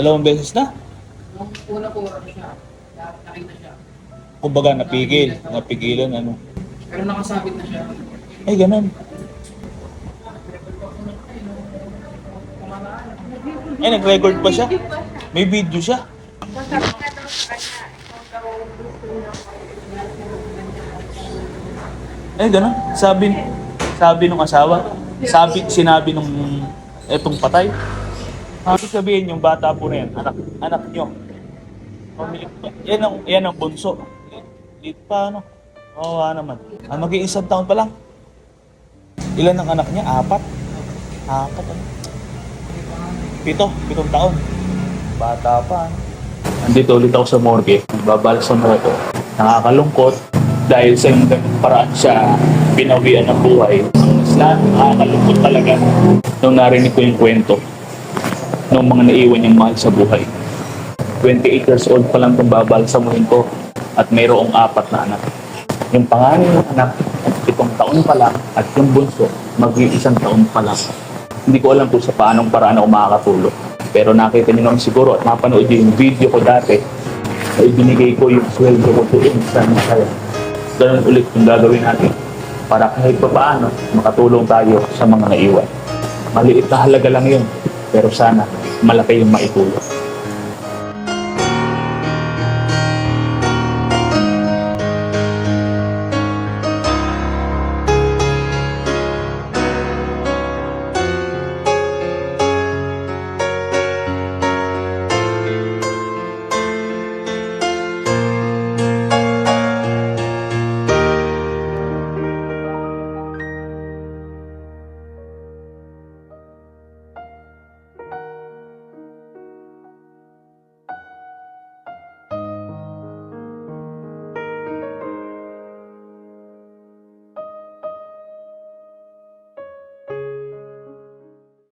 Dalawang beses na? Nung una po, ano siya, nakita siya. Kumbaga napigilan, ano. Pero nakasabit na siya. Ay, ganun. Ay, nag-record pa siya. May video siya. Sabi nga daw sa kanya, ikaw daw gusto niya. Ay, ganun. Sabi nung asawa. Sinabi nung etong patay. Ibig sabihin yung bata po na yan, anak nyo. Yan ang bunso. Dito pa, ano. Oo, naman. Mag-iisang taon pa lang. Ilan ang anak niya? 4? 4, ano? 7 taon. Bata pa, ano? Andito ulit ako sa morgue. Babalsa mo ako. Nakakalungkot dahil sa yung paraan siya pinawian ng buhay. Ang isla, nakakalungkot talaga nung narinig ko yung kwento ng mga naiwan niyang mahal sa buhay. 28 years old pa lang itong babalsamuhin ko at mayroong 4 na anak. Yung panganay ng anak, 7 taon pa lang at yung bunso, mag-1 taon pa lang. Hindi ko alam kung sa paanong paraan ako makakatulog. Pero nakita niyo naman siguro at mapanood yung video ko dati na ibinigay ko yung sweldo ko doon sa Masaya. Ganun ulit yung gagawin natin para kahit pa paano makatulong tayo sa mga naiwan. Maliit na halaga lang yun, pero sana malaki yung maitulong.